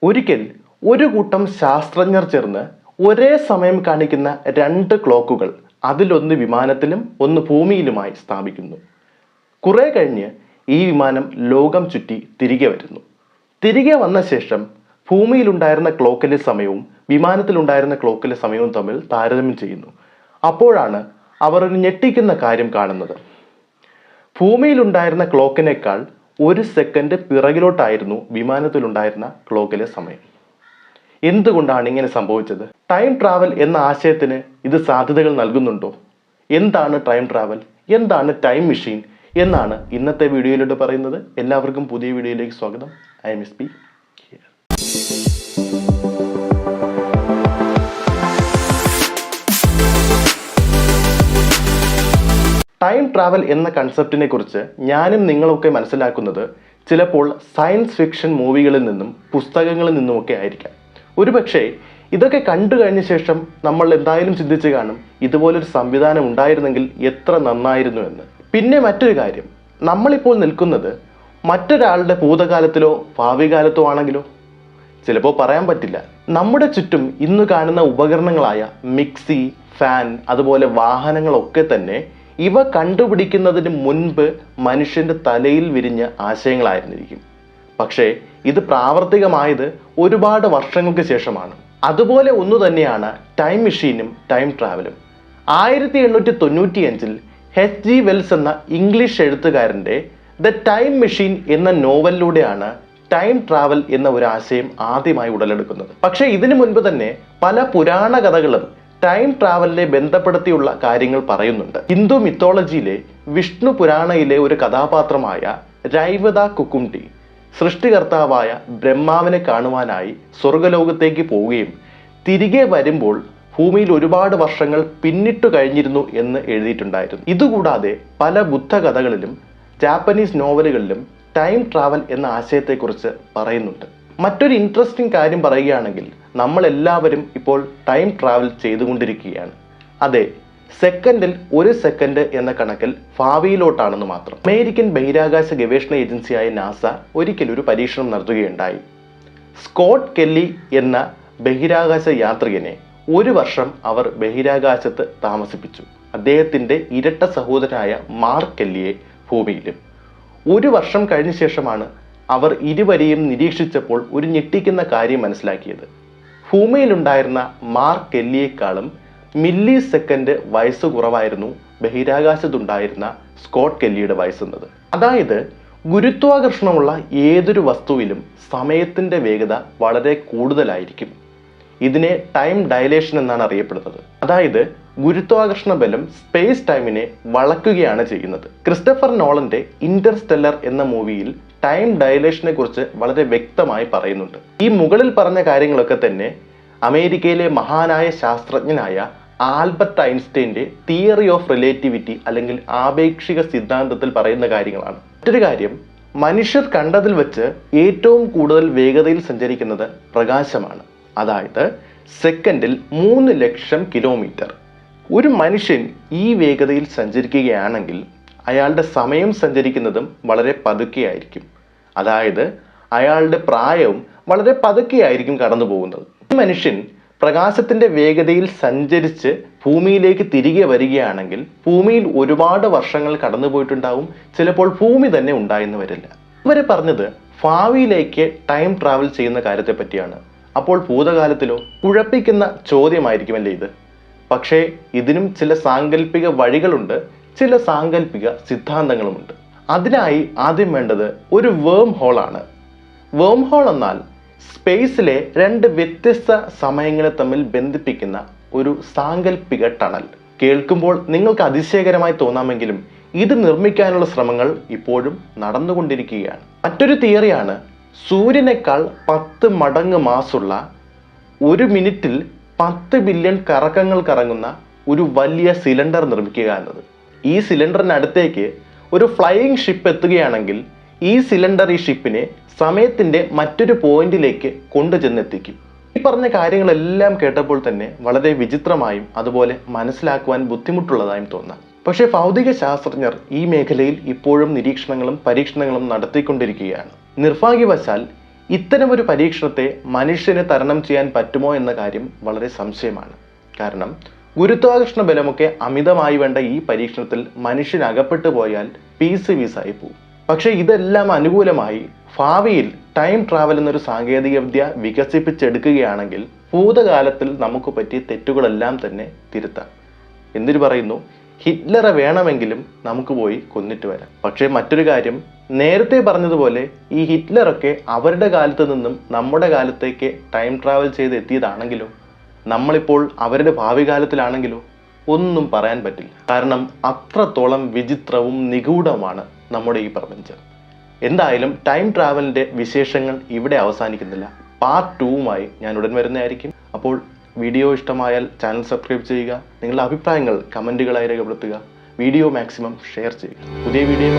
ഒരിക്കൽ ഒരു കൂട്ടം ശാസ്ത്രജ്ഞർ ചേർന്ന് ഒരേ സമയം കാണിക്കുന്ന രണ്ട് ക്ലോക്കുകൾ, അതിലൊന്ന് വിമാനത്തിലും ഒന്ന് ഭൂമിയിലുമായി സ്ഥാപിക്കുന്നു. കുറെ കഴിഞ്ഞ് ഈ വിമാനം ലോകം ചുറ്റി തിരികെ വരുന്നു. തിരികെ വന്ന ശേഷം ഭൂമിയിലുണ്ടായിരുന്ന ക്ലോക്കിലെ സമയവും വിമാനത്തിലുണ്ടായിരുന്ന ക്ലോക്കിലെ സമയവും തമ്മിൽ താരതമ്യം ചെയ്യുന്നു. അപ്പോഴാണ് അവർ ഒരു ഞെട്ടിക്കുന്ന കാര്യം കാണുന്നത്. ഭൂമിയിലുണ്ടായിരുന്ന ക്ലോക്കിനേക്കാൾ 1 സെക്കൻഡ് പിറകിലോട്ടായിരുന്നു വിമാനത്തിലുണ്ടായിരുന്ന ക്ലോക്കിലെ സമയം. എന്തുകൊണ്ടാണ് ഇങ്ങനെ സംഭവിച്ചത്? ടൈം ട്രാവൽ എന്ന ആശയത്തിന് ഇത് സാധ്യതകൾ നൽകുന്നുണ്ടോ? എന്താണ് ടൈം ട്രാവൽ? എന്താണ് ടൈം മെഷീൻ എന്നാണ് ഇന്നത്തെ വീഡിയോയിലൂടെ പറയുന്നത്. എല്ലാവർക്കും പുതിയ വീഡിയോയിലേക്ക് സ്വാഗതം. I M S P. Time travel എന്ന കൺസെപ്റ്റിനെ കുറിച്ച് ഞാനും നിങ്ങളൊക്കെ മനസ്സിലാക്കുന്നത് ചിലപ്പോൾ സയൻസ് ഫിക്ഷൻ മൂവികളിൽ നിന്നും പുസ്തകങ്ങളിൽ നിന്നുമൊക്കെ ആയിരിക്കാം. ഒരുപക്ഷെ ഇതൊക്കെ കണ്ടു കഴിഞ്ഞ ശേഷം നമ്മൾ എന്തായാലും ചിന്തിച്ച് കാണും, ഇതുപോലൊരു സംവിധാനം ഉണ്ടായിരുന്നെങ്കിൽ എത്ര നന്നായിരുന്നു എന്ന്. പിന്നെ മറ്റൊരു കാര്യം, നമ്മളിപ്പോൾ നിൽക്കുന്നത് മറ്റൊരാളുടെ ഭൂതകാലത്തിലോ ഭാവി കാലത്തോ ആണെങ്കിലോ? ചിലപ്പോൾ പറയാൻ പറ്റില്ല. നമ്മുടെ ചുറ്റും ഇന്ന് കാണുന്ന ഉപകരണങ്ങളായ മിക്സി, ഫാൻ, അതുപോലെ വാഹനങ്ങളൊക്കെ തന്നെ ഇവ കണ്ടുപിടിക്കുന്നതിന് മുൻപ് മനുഷ്യന്റെ തലയിൽ വിരിഞ്ഞ ആശയങ്ങളായിരുന്നിരിക്കും. പക്ഷേ ഇത് പ്രാവർത്തികമായത് ഒരുപാട് വർഷങ്ങൾക്ക് ശേഷമാണ്. അതുപോലെ ഒന്നു തന്നെയാണ് ടൈം മെഷീനും ടൈം ട്രാവലും. 1895 HG വെൽസ് എന്ന ഇംഗ്ലീഷ് എഴുത്തുകാരൻ്റെ ദ ടൈം മെഷീൻ എന്ന നോവലിലൂടെയാണ് ടൈം ട്രാവൽ എന്ന ഒരു ആശയം ആദ്യമായി ഉടലെടുക്കുന്നത്. പക്ഷേ ഇതിനു മുൻപ് തന്നെ പല പുരാണ കഥകളും ടൈം ട്രാവലിനെ ബന്ധപ്പെടുത്തിയുള്ള കാര്യങ്ങൾ പറയുന്നുണ്ട്. ഹിന്ദു മിത്തോളജിയിലെ വിഷ്ണു പുരാണയിലെ ഒരു കഥാപാത്രമായ രൈവത കുക്കുംടി സൃഷ്ടികർത്താവായ ബ്രഹ്മാവിനെ കാണുവാനായി സ്വർഗലോകത്തേക്ക് പോവുകയും തിരികെ വരുമ്പോൾ ഭൂമിയിൽ ഒരുപാട് വർഷങ്ങൾ പിന്നിട്ടു കഴിഞ്ഞിരുന്നു എന്ന് എഴുതിയിട്ടുണ്ടായിരുന്നു. ഇതുകൂടാതെ പല ബുദ്ധകഥകളിലും ജാപ്പനീസ് നോവലുകളിലും ടൈം ട്രാവൽ എന്ന ആശയത്തെക്കുറിച്ച് പറയുന്നുണ്ട്. മറ്റൊരു ഇൻട്രസ്റ്റിംഗ് കാര്യം പറയുകയാണെങ്കിൽ, നമ്മളെല്ലാവരും ഇപ്പോൾ ടൈം ട്രാവൽ ചെയ്തുകൊണ്ടിരിക്കുകയാണ്. അതെ, സെക്കൻഡിൽ 1 സെക്കൻഡ് എന്ന കണക്കിൽ ഭാവിയിലോട്ടാണെന്ന് മാത്രം. അമേരിക്കൻ ബഹിരാകാശ ഗവേഷണ ഏജൻസിയായ നാസ ഒരിക്കൽ ഒരു പരീക്ഷണം നടത്തുകയുണ്ടായി. സ്കോട്ട് കെല്ലി എന്ന ബഹിരാകാശ യാത്രികനെ 1 വർഷം അവർ ബഹിരാകാശത്ത് താമസിപ്പിച്ചു. അദ്ദേഹത്തിൻ്റെ ഇരട്ട സഹോദരനായ മാർക്ക് കെല്ലിയെ ഭൂമിയിലും. 1 വർഷം കഴിഞ്ഞ ശേഷമാണ് അവർ ഇരുവരെയും നിരീക്ഷിച്ചപ്പോൾ ഒരു ഞെട്ടിക്കുന്ന കാര്യം മനസ്സിലാക്കിയത്. ഭൂമിയിലുണ്ടായിരുന്ന മാർക്ക് കെല്ലിയേക്കാളും മില്ലി സെക്കൻഡ് വയസ്സ് കുറവായിരുന്നു ബഹിരാകാശത്തുണ്ടായിരുന്ന സ്കോട്ട് കെല്ലിയുടെ വയസ്സെന്നത്. അതായത് ഗുരുത്വാകർഷണമുള്ള ഏതൊരു വസ്തുവിലും സമയത്തിൻ്റെ വേഗത വളരെ കൂടുതലായിരിക്കും. ഇതിനെ ടൈം ഡയലേഷൻ എന്നാണ് അറിയപ്പെടുന്നത്. അതായത് ഗുരുത്വാകർഷണ ബലം സ്പേസ് ടൈമിനെ വളയ്ക്കുകയാണ് ചെയ്യുന്നത്. ക്രിസ്റ്റഫർ നോളന്റെ ഇന്റർസ്റ്റെല്ലർ എന്ന മൂവിയിൽ ടൈം ഡയലേഷനെ കുറിച്ച് വളരെ വ്യക്തമായി പറയുന്നുണ്ട്. ഈ മുകളിൽ പറഞ്ഞ കാര്യങ്ങളൊക്കെ തന്നെ അമേരിക്കയിലെ മഹാനായ ശാസ്ത്രജ്ഞനായ ആൽബർട്ട് ഐൻസ്റ്റൈൻ്റെ തിയറി ഓഫ് റിലേറ്റിവിറ്റി അല്ലെങ്കിൽ ആപേക്ഷിക സിദ്ധാന്തത്തിൽ പറയുന്ന കാര്യങ്ങളാണ്. മറ്റൊരു കാര്യം, മനുഷ്യർ കണ്ടതിൽ വെച്ച് ഏറ്റവും കൂടുതൽ വേഗതയിൽ സഞ്ചരിക്കുന്നത് പ്രകാശമാണ്. അതായത് സെക്കൻഡിൽ 3 ലക്ഷം കിലോമീറ്റർ. ഒരു മനുഷ്യൻ ഈ വേഗതയിൽ സഞ്ചരിക്കുകയാണെങ്കിൽ അയാളുടെ സമയം സഞ്ചരിക്കുന്നതും വളരെ പതുക്കെയായിരിക്കും. അതായത് അയാളുടെ പ്രായവും വളരെ പതുക്കെയായിരിക്കും കടന്നു പോകുന്നത്. ഈ മനുഷ്യൻ പ്രകാശത്തിന്റെ വേഗതയിൽ സഞ്ചരിച്ച് ഭൂമിയിലേക്ക് തിരികെ വരികയാണെങ്കിൽ ഭൂമിയിൽ ഒരുപാട് വർഷങ്ങൾ കടന്നു പോയിട്ടുണ്ടാവും. ചിലപ്പോൾ ഭൂമി തന്നെ ഉണ്ടായെന്ന് വരില്ല. ഇവര് പറഞ്ഞത് ഭാവിയിലേക്ക് ടൈം ട്രാവൽ ചെയ്യുന്ന കാര്യത്തെ പറ്റിയാണ്. അപ്പോൾ ഭൂതകാലത്തിലോ? കുഴപ്പിക്കുന്ന ചോദ്യമായിരിക്കുമല്ലേ ഇത്. പക്ഷേ ഇതിനും ചില സാങ്കല്പിക വഴികളുണ്ട്, ചില സാങ്കല്പിക സിദ്ധാന്തങ്ങളുമുണ്ട്. അതിനായി ആദ്യം വേണ്ടത് ഒരു വേം ഹോൾ ആണ്. വേം ഹോൾ എന്നാൽ സ്പേസിലെ 2 വ്യത്യസ്ത സമയങ്ങളെ തമ്മിൽ ബന്ധിപ്പിക്കുന്ന ഒരു സാങ്കല്പിക ടണൽ. കേൾക്കുമ്പോൾ നിങ്ങൾക്ക് അതിശയകരമായി തോന്നാമെങ്കിലും ഇത് നിർമ്മിക്കാനുള്ള ശ്രമങ്ങൾ ഇപ്പോഴും നടന്നുകൊണ്ടിരിക്കുകയാണ്. മറ്റൊരു തിയറിയാണ് സൂര്യനേക്കാൾ 10 മടങ്ങ് മാസുള്ള 1 മിനിറ്റിൽ 10 ബില്യൺ കറക്കങ്ങൾ കറങ്ങുന്ന ഒരു വലിയ സിലിണ്ടർ നിർമ്മിക്കുക എന്നത്. ഈ സിലിണ്ടറിനടുത്തേക്ക് ഒരു ഫ്ലൈയിങ് ഷിപ്പ് എത്തുകയാണെങ്കിൽ ഈ സിലിണ്ടർ ഈ ഷിപ്പിനെ സമയത്തിൻ്റെ മറ്റൊരു പോയിന്റിലേക്ക് കൊണ്ടുചെന്നെത്തിക്കും. ഈ പറഞ്ഞ കാര്യങ്ങളെല്ലാം കേട്ടപ്പോൾ തന്നെ വളരെ വിചിത്രമായും അതുപോലെ മനസ്സിലാക്കുവാൻ ബുദ്ധിമുട്ടുള്ളതായും തോന്നാം. പക്ഷേ ഭൗതിക ശാസ്ത്രജ്ഞർ ഈ മേഖലയിൽ ഇപ്പോഴും നിരീക്ഷണങ്ങളും പരീക്ഷണങ്ങളും നടത്തിക്കൊണ്ടിരിക്കുകയാണ്. നിർഭാഗ്യവശാൽ ഇത്തരമൊരു പരീക്ഷണത്തെ മനുഷ്യന് തരണം ചെയ്യാൻ പറ്റുമോ എന്ന കാര്യം വളരെ സംശയമാണ്. കാരണം ഗുരുത്വാകർഷണ ബലമൊക്കെ അമിതമായി വേണ്ട ഈ പരീക്ഷണത്തിൽ മനുഷ്യൻ അകപ്പെട്ടു പോയാൽ പീസ് പീസായി പോകും. പക്ഷെ ഇതെല്ലാം അനുകൂലമായി ഭാവിയിൽ ടൈം ട്രാവൽ എന്നൊരു സാങ്കേതിക വിദ്യ വികസിപ്പിച്ചെടുക്കുകയാണെങ്കിൽ ഭൂതകാലത്തിൽ നമുക്ക് പറ്റിയ തെറ്റുകളെല്ലാം തന്നെ തിരുത്താം. എന്തിനു പറയുന്നു, ഹിറ്റ്ലറെ വേണമെങ്കിലും നമുക്ക് പോയി കൊന്നിട്ട് വരാം. പക്ഷേ മറ്റൊരു കാര്യം, നേരത്തെ പറഞ്ഞതുപോലെ ഈ ഹിറ്റ്ലറൊക്കെ അവരുടെ കാലത്ത് നിന്നും നമ്മുടെ കാലത്തേക്ക് ടൈം ട്രാവൽ ചെയ്ത് എത്തിയതാണെങ്കിലോ, നമ്മളിപ്പോൾ അവരുടെ ഭാവി കാലത്തിലാണെങ്കിലോ ഒന്നും പറയാൻ പറ്റില്ല. കാരണം അത്രത്തോളം വിചിത്രവും നിഗൂഢവുമാണ് നമ്മുടെ ഈ പ്രപഞ്ചം. എന്തായാലും ടൈം ട്രാവലിൻ്റെ വിശേഷങ്ങൾ ഇവിടെ അവസാനിക്കുന്നില്ല. പാർട്ട് 2മായി ഞാൻ ഉടൻ വരുന്നതായിരിക്കും. അപ്പോൾ വീഡിയോ ഇഷ്ടമായാൽ ചാനൽ സബ്സ്ക്രൈബ് ചെയ്യുക. നിങ്ങളുടെ അഭിപ്രായങ്ങൾ കമൻറ്റുകളായി രേഖപ്പെടുത്തുക. വീഡിയോ മാക്സിമം ഷെയർ ചെയ്യുക. പുതിയ വീഡിയോ